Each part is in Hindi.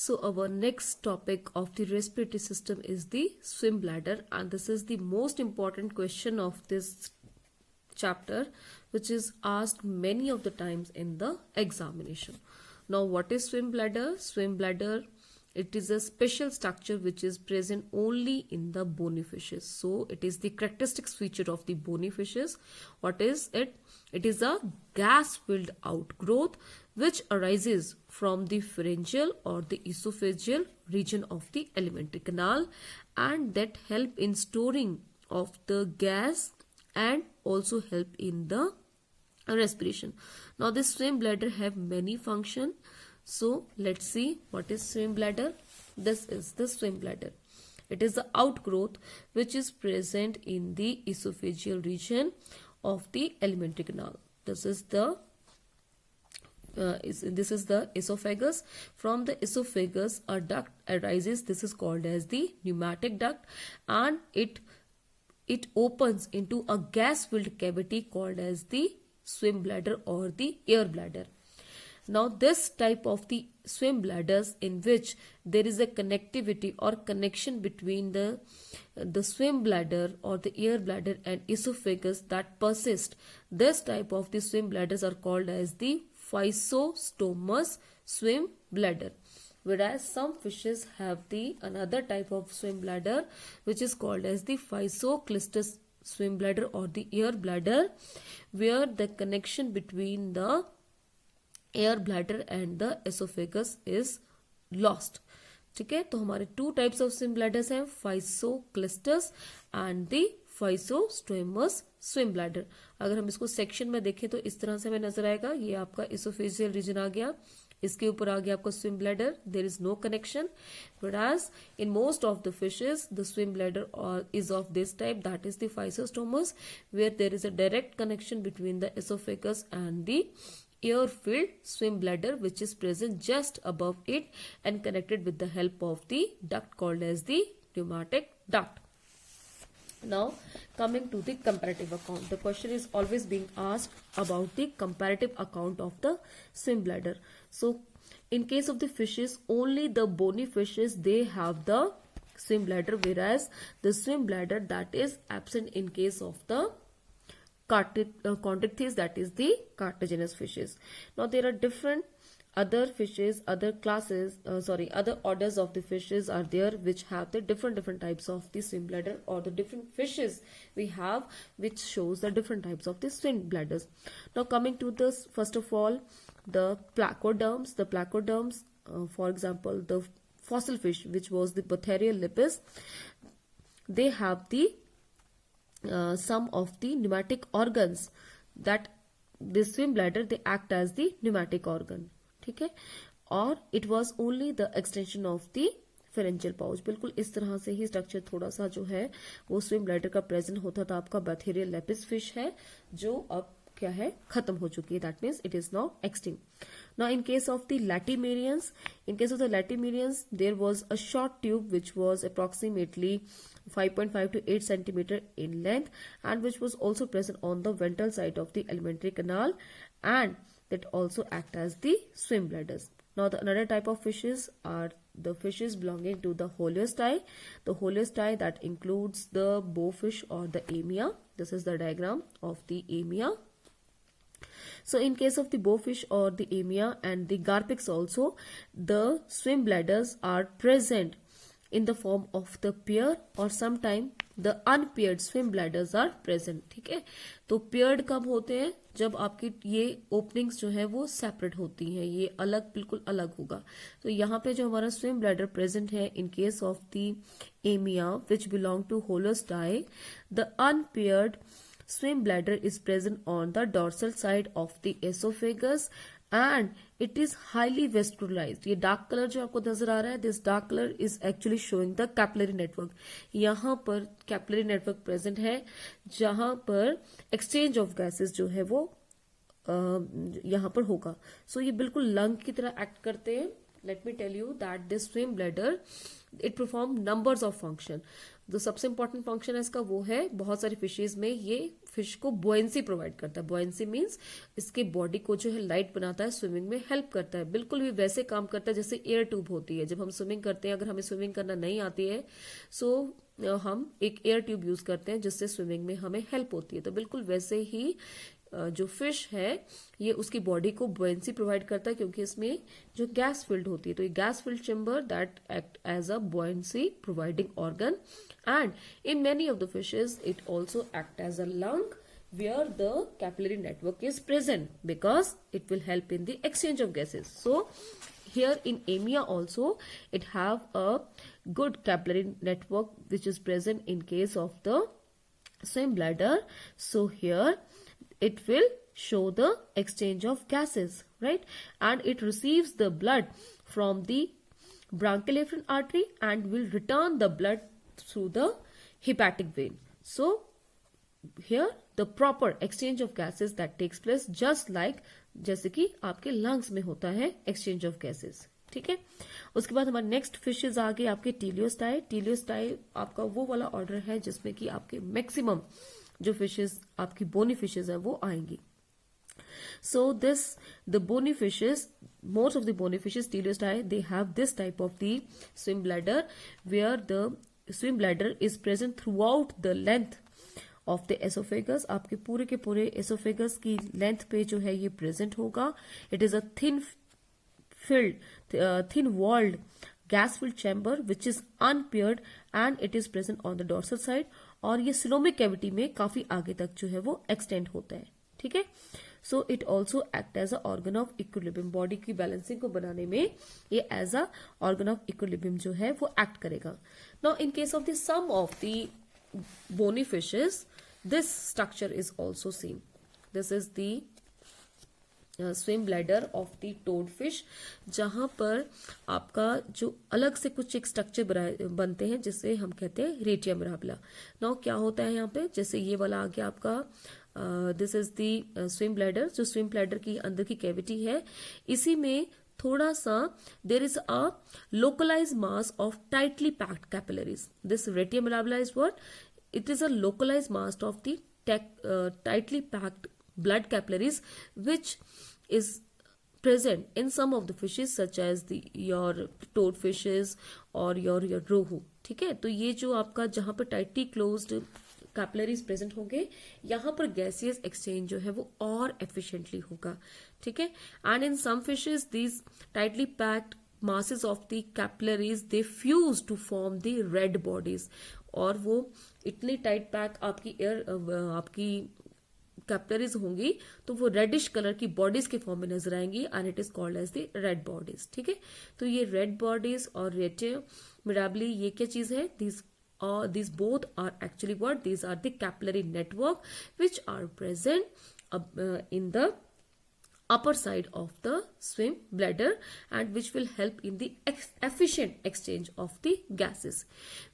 So our next topic of the respiratory system is the swim bladder, and this is the most important question of this chapter, which is asked many of the times in the examination. Now, what is swim bladder? Swim bladder, it is a special structure which is present only in the bony fishes. So it is the characteristic feature of the bony fishes. What is it? It is a gas-filled outgrowth which arises from the pharyngeal or the esophageal region of the alimentary canal, and that help in storing of the gas and also help in the respiration. Now this swim bladder have many functions. So let's see what is swim bladder. This is the swim bladder. It is the outgrowth which is present in the esophageal region of the alimentary canal. This is the esophagus. From the esophagus a duct arises. This is called as the pneumatic duct, and it opens into a gas-filled cavity called as the swim bladder or the air bladder. Now this type of the swim bladders in which there is a connectivity or connection between the swim bladder or the air bladder and esophagus that persist, this type of the swim bladders are called as the physostomous swim bladder. Whereas some fishes have the another type of swim bladder which is called as the physoclistus swim bladder or the air bladder, where the connection between the air bladder and the oesophagus is lost. ठीक है, तो हमारे two types of swim bladders हैं, फाइसोक्लिस्टस एंड द फाइसोस्टोमस स्विम ब्लैडर. अगर हम इसको सेक्शन में देखें तो इस तरह से हमें नजर आएगा. ये आपका एसोफेजियल रीजन आ गया, इसके ऊपर आ गया आपका swim bladder. There is no connection. whereas in most of the fishes the swim bladder is of this type, that is the physostomos, where there is a direct connection between the esophagus and the air-filled swim bladder which is present just above it and connected with the help of the duct called as the pneumatic duct. Now coming to the comparative account, the question is always being asked about the comparative account of the swim bladder. So in case of the fishes, only the bony fishes they have the swim bladder, whereas the swim bladder that is absent in case of the chondrichthyes, that is the cartilaginous fishes. Now there are different other fishes, other classes, other orders of the fishes are there which have the different types of the swim bladder, or the different fishes we have which shows the different types of the swim bladders. Now coming to this, first of all, the placoderms. The placoderms, for example, the fossil fish which was the Botharial lepus, they have the some of the pneumatic organs, that the swim bladder they act as the pneumatic organ. ठीक है, और it was only the extension of the pharyngeal pouch. बिल्कुल इस तरह से ही स्ट्रक्चर थोड़ा सा जो है वो स्विम ब्लैडर का प्रेजेंट होता था. आपका Botharial lepus फिश है जो अब क्या है, खत्म हो चुकी है. That means it is now extinct. Now in case of the latimerians, there was a short tube which was approximately 5.5 to 8 centimeter in length and which was also present on the ventral side of the alimentary canal, and that also act as the swim bladders. Now the another type of fishes are the fishes belonging to the Holosteae. The Holosteae that includes the bowfish or the amia. This is the diagram of the amia. So in case of the bowfish or the amia and the garpix also, the swim bladders are present in the form of the pair, or sometime the unpaired swim bladders are present. ठीक है, तो paired कब होते हैं, जब आपकी ये ओपनिंग्स जो है वो सेपरेट होती हैं, ये अलग बिल्कुल अलग होगा. तो यहाँ पे जो हमारा swim bladder present है in case of the amia which belong to Holosteae, the unpaired swim bladder is present on the dorsal side of the esophagus and it is highly vascularized. ये डार्क कलर जो आपको नजर आ रहा है, this dark colour is actually showing the capillary network. यहाँ पर कैपिलरी नेटवर्क प्रेजेंट है जहां पर एक्सचेंज ऑफ गैसेस जो है वो यहाँ पर होगा. सो ये बिल्कुल लंग की तरह एक्ट करते हैं let me tell you that this swim bladder it perform numbers of function. जो सबसे इंपॉर्टेंट फंक्शन है इसका वो है, बहुत सारी फिशेज में ये फिश को बुएंसी प्रोवाइड करता है. बुएंसी मीन्स इसके बॉडी को जो है लाइट बनाता है, स्विमिंग में हेल्प करता है. बिल्कुल भी वैसे काम करता है जैसे एयर ट्यूब होती है. जब हम स्विमिंग करते हैं, अगर हमें स्विमिंग करना नहीं आती है सो हम एक एयर ट्यूब यूज करते हैं जिससे स्विमिंग में हमें हेल्प होती है. तो बिल्कुल वैसे ही जो फिश है ये उसकी बॉडी को बुएंसी प्रोवाइड करता है, क्योंकि इसमें जो गैस फिल्ड होती है. तो ये gas filled chamber that act as a buoyancy providing organ. And in many of the fishes it also act as a lung where the capillary network is present because it will help in the exchange of gases. So here in amia also it have a good capillary network which is present in case of the swim bladder. So here it will show the exchange of gases, right? And it receives the blood from the branchial afferent artery and will return the blood through the hepatic vein. So here the proper exchange of gases that takes place just like जैसे कि आपके लंग्स में होता है exchange of gases. ठीक है. उसके बाद हमारे नेक्स्ट फिशेज आ गए आपके टीलियोस्टाई. टीलियोस्टाई आपका वो वाला ऑर्डर है जिसमें कि आपके मैक्सिमम जो फिशेज आपकी बोनी फिशेज है वो आएंगी. So the bony fishes, most of the bony fishes, teleostei, they have this type of the swim bladder where the swim bladder is present throughout the length of the esophagus. आपके पूरे के पूरे esophagus की लेंथ पे जो है ये प्रेजेंट होगा. It is a thin walled gas filled chamber which is unpaired and it is present on the dorsal side. और ये सिलोमिक कैविटी में काफी आगे तक जो है वो एक्सटेंड होता है. ठीक है. So it also act as a organ of equilibrium. Body की बैलेंसिंग को बनाने में ये as a organ of equilibrium जो है वो एक्ट करेगा. Now in case of the some of the bony fishes, this structure is also seen. This is the swim bladder of the toad fish, जहां पर आपका जो अलग से कुछ एक स्ट्रक्चर बनते हैं जिसे हम कहते हैं रेटिया मिराबिला. नाउ क्या होता है यहाँ पे, जैसे ये वाला आ गया आपका, this is the swim bladder. जो स्विम ब्लैडर की अंदर की कैविटी है इसी में थोड़ा सा there is a localize mass of tightly packed capillaries. This retia mirabilia is what, it is a localized mass of the tightly packed blood capillaries which is present in some of the fishes such as your toad fishes or your rohu. ठीक है. तो ये जो आपका जहां पर टाइटली क्लोज्ड कैपिलरीज प्रेजेंट होंगे यहां पर गैसियस एक्सचेंज जो है वो और एफिशिएंटली होगा. ठीक है. And in some fishes these tightly packed masses of the capillaries they fuse to form the red bodies. और वो इतनी टाइट पैक आपकी आपकी कैपिलरीज होंगी तो वो रेडिश कलर की बॉडीज के फॉर्म में नजर आएंगी and it is called as the red bodies. ठीक है. तो ये रेड बॉडीज और रेटिया मिराबिली ये क्या चीज है, these both are actually what, these are the capillary network which are present in the upper side of the swim bladder and which will help in the efficient exchange of the gases.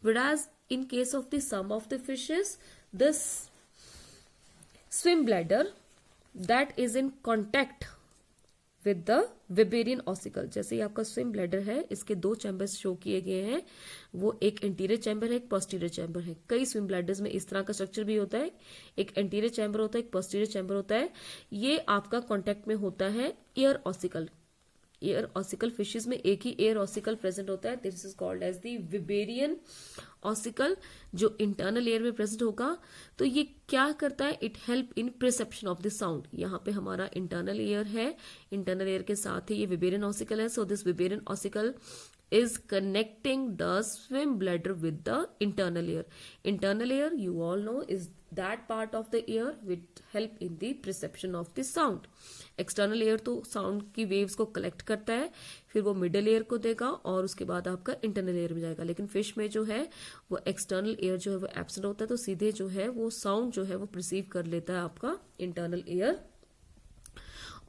Whereas in case of the some of the fishes, this swim bladder that is in contact with the Weberian ossicle. जैसे ये आपका swim bladder है इसके दो चैम्बर्स शो किए गए हैं, वो एक एंटीरियर चैम्बर है एक पोस्टीरियर चैम्बर है. कई swim bladders में इस तरह का स्ट्रक्चर भी होता है, एक एंटीरियर चैम्बर होता है एक पोस्टीरियर चैम्बर होता है. ये आपका कॉन्टेक्ट में होता है ear ossicle. Ear ossicle fishes में एक ही एयर ऑसिकल प्रेजेंट होता है. This is called as the Weberian ossicle जो इंटरनल एयर में प्रेजेंट होगा. तो ये क्या करता है, it help in perception of the sound. यहाँ पे हमारा इंटरनल एयर है, इंटरनल एयर के साथ ही ये विबेरियन ऑसिकल है. So this Weberian ossicle is connecting the swim bladder with the internal air. Internal air, you all know, is that part of the ear which help in the perception of the sound. External air तो sound की waves को collect करता है, फिर वो middle ear को देगा और उसके बाद आपका internal ear में जाएगा. लेकिन fish में जो है वो external ear जो है वो absent होता है, तो सीधे जो है वो sound जो है वो perceive कर लेता है आपका internal ear.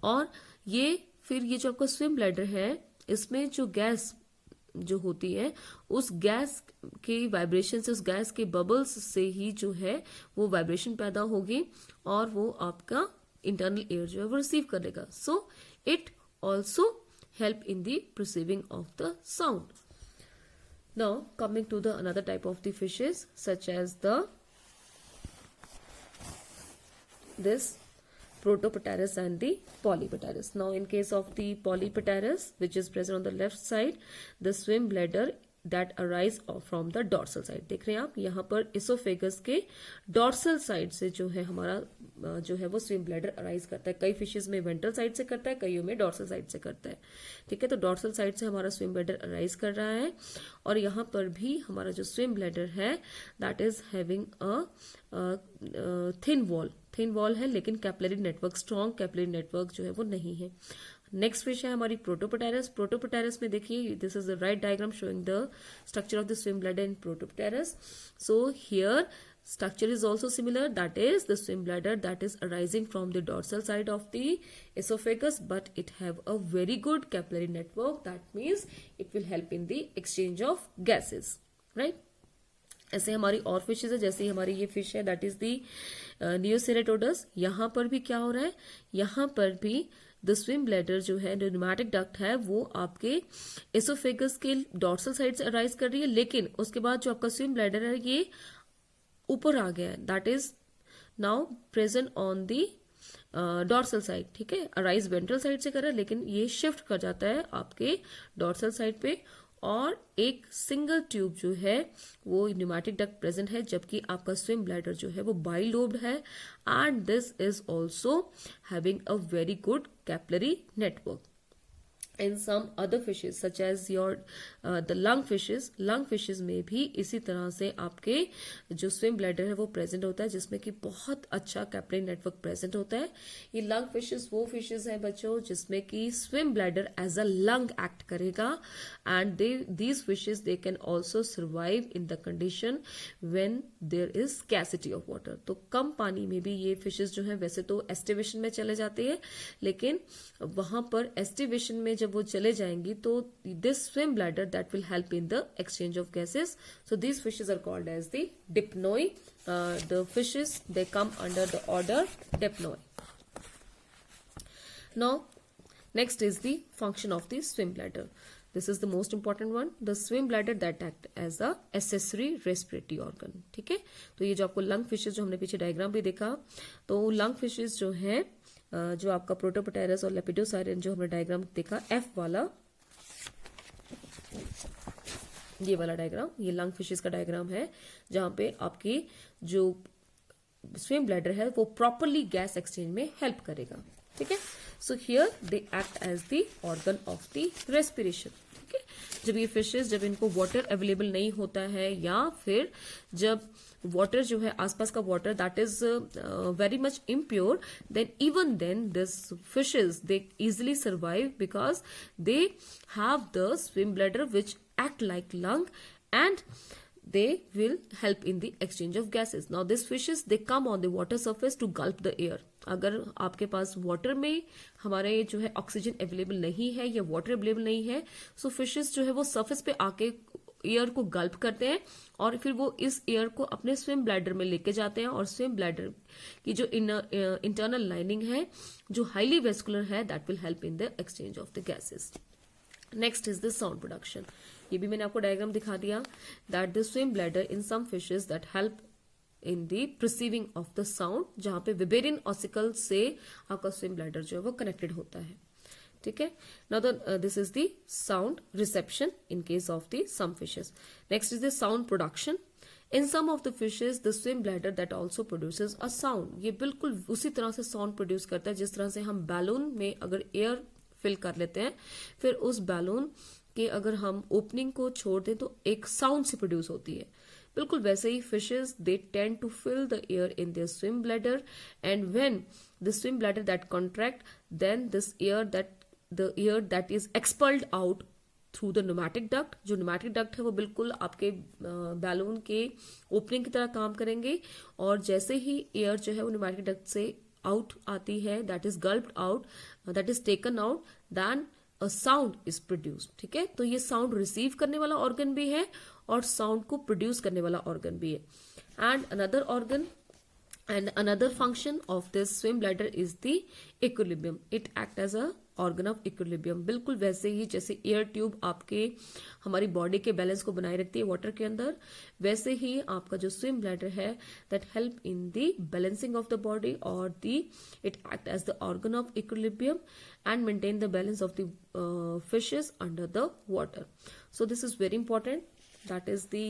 और ये फिर ये जो आपका swim bladder है इसमें जो गैस जो होती है उस गैस के वाइब्रेशन से, उस गैस के बबल्स से ही जो है वो वाइब्रेशन पैदा होगी और वो आपका इंटरनल एयर जो है वो रिसीव करेगा. सो it also help in the perceiving of the sound. Now coming to the another type of the fishes, such as this Protopterus and the Polypterus. Now in case of the Polypterus, which is present on the left side, the swim bladder that arise from the dorsal side. देख रहे हैं आप यहाँ पर इसोफेगस के डॉर्सल साइड से जो है हमारा जो है वो स्विम ब्लैडर अराइज करता है. कई फिशेज में वेंट्रल साइड से करता है, कईयों में डॉर्सल साइड से करता है. ठीक है, तो डॉर्सल साइड से हमारा स्विम ब्लैडर अराइज कर रहा है और यहाँ पर भी हमारा जो स्विम ब्लैडर है that is having a thin wall है, लेकिन capillary network, strong capillary network जो है वो नहीं है. नेक्स्ट फिश है हमारी प्रोटोपटेरस. प्रोटोपटेरस में देखिए, this is the right diagram showing the structure of the swim bladder in Protopterus. So here structure is also similar, that is the swim bladder that is arising from the dorsal side of the esophagus, but it have a very good capillary network. That means it will help in the exchange of gases, right? ऐसे हमारी और फिशेज है, जैसे हमारी ये फिश है दैट इज दी नियोसेरेटोडस. यहाँ पर भी क्या हो रहा है, यहाँ पर भी द स्विम ब्लैडर जो है, जो न्यूमैटिक डक्ट है, वो आपके एसोफेगस के डॉर्सल साइड से अराइज कर रही है, लेकिन उसके बाद जो आपका स्विम ब्लैडर है ये ऊपर आ गया है, that is now present on the dorsal side. ठीक है, अराइज वेंट्रल साइड से कर रहा है, लेकिन ये शिफ्ट कर जाता है आपके डॉर्सल साइड पे और एक सिंगल ट्यूब जो है वो न्यूमैटिक डक्ट प्रेजेंट है, जबकि आपका स्विम ब्लैडर जो है वो बाइलोब्ड है. And this is also having a very good capillary network. In some other fishes such as your the lung fishes में भी इसी तरह से आपके जो स्विम ब्लैडर है वो प्रेजेंट होता है, जिसमें कि बहुत अच्छा कैपिलरी नेटवर्क प्रेजेंट होता है. ये लंग फिशेस वो फिशेस हैं बच्चों जिसमें कि swim bladder as a lung act करेगा. And these fishes they can also survive in the condition when there is scarcity of water. तो कम पानी में भी ये फिशेस जो है वैसे तो एस्टिवेशन में चले जाते हैं, लेकिन वहां पर एस्टिवेशन में जब वो चले जाएंगी तो this swim bladder that will help in the exchange of gases. So these fishes are called as the dipnoi. The fishes they come under the order dipnoi. Now next is the function of the swim bladder. This is the most important one, the swim bladder that act as a accessory respiratory organ. ठीक है, तो ये जो आपको लंग फिशेज जो हमने पीछे डायग्राम भी देखा, तो लंग फिशेज जो है जो आपका प्रोटोपटेरस और लेपिडोसाइरन जो हमने डायग्राम देखा एफ वाला, ये वाला डायग्राम, ये लंग फिशेस का डायग्राम है जहां पे आपकी जो स्विम ब्लैडर है वो प्रॉपरली गैस एक्सचेंज में हेल्प करेगा. ठीक है, so here they act as the organ of the respiration. ठीक है, जब ये फिशेस, जब इनको वाटर अवेलेबल नहीं होता है या फिर जब वाटर जो है आसपास का water that is very much impure, then even then this fishes they easily survive because they have the swim bladder which act like lung and they will help in the exchange of gases. Now these fishes they come on the water surface to gulp the air. अगर आपके पास वाटर में हमारे जो है ऑक्सीजन अवेलेबल नहीं है या वाटर अवेलेबल नहीं है, सो फिशेस जो है वो सरफेस पे आके एयर को गल्प करते हैं और फिर वो इस एयर को अपने स्विम ब्लैडर में लेके जाते हैं और स्विम ब्लैडर की जो इंटरनल लाइनिंग है जो हाईली वेस्कुलर है that will help in the exchange of the gases. Next is the sound production. ये भी मैंने आपको डायग्राम दिखा दिया that the swim bladder in some fishes that help in the perceiving of the sound, जहां पे विबेरियन ऑसिकल से आपका स्विम ब्लैडर जो है वो कनेक्टेड होता है. ठीक है, now this is the sound reception in case of the some fishes. Next is the sound production. In some of the fishes the swim bladder that also produces a sound. ये बिल्कुल उसी तरह से साउंड प्रोड्यूस करता है जिस तरह से हम बैलून में अगर एयर फिल कर लेते हैं, फिर उस बैलून के अगर हम ओपनिंग को छोड़ दें तो एक साउंड से प्रोड्यूस होती है. बिल्कुल वैसे ही fishes they tend to fill the air in their swim bladder and when the swim bladder that contract then this air that is expelled out through the pneumatic duct. जो न्यूमैटिक डक्ट है वो बिल्कुल आपके बैलून के ओपनिंग की तरह काम करेंगे और जैसे ही एयर जो है वो न्यूमैटिक डक्ट से आउट आती है that is gulped out, that is taken out, then a sound is produced. ठीक है, तो ये साउंड रिसीव करने वाला ऑर्गन भी है और साउंड को प्रोड्यूस करने वाला ऑर्गन भी है. And another organ and another function of this swim bladder is the equilibrium. It acts as a organ of equilibrium. बिल्कुल वैसे ही जैसे एयर ट्यूब आपके हमारी बॉडी के बैलेंस को बनाए रखती है वाटर के अंदर, वैसे ही आपका जो स्विम ब्लैडर है that help in the balancing of the body और the it act as the organ of equilibrium and maintain the balance of the fishes under the water. So this is very important. That is the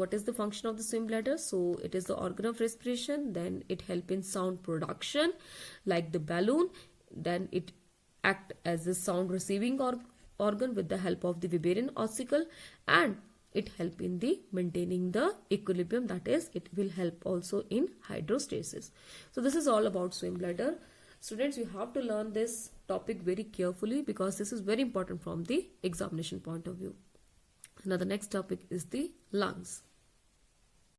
what is the function of the swim bladder? So it is the organ of respiration, then it help in sound production like the balloon, then it act as a sound receiving organ with the help of the Weberian ossicle, and it help in the maintaining the equilibrium, that is it will help also in hydrostasis. So this is all about swim bladder. Students, you have to learn this topic very carefully because this is very important from the examination point of view. Now the next topic is the lungs.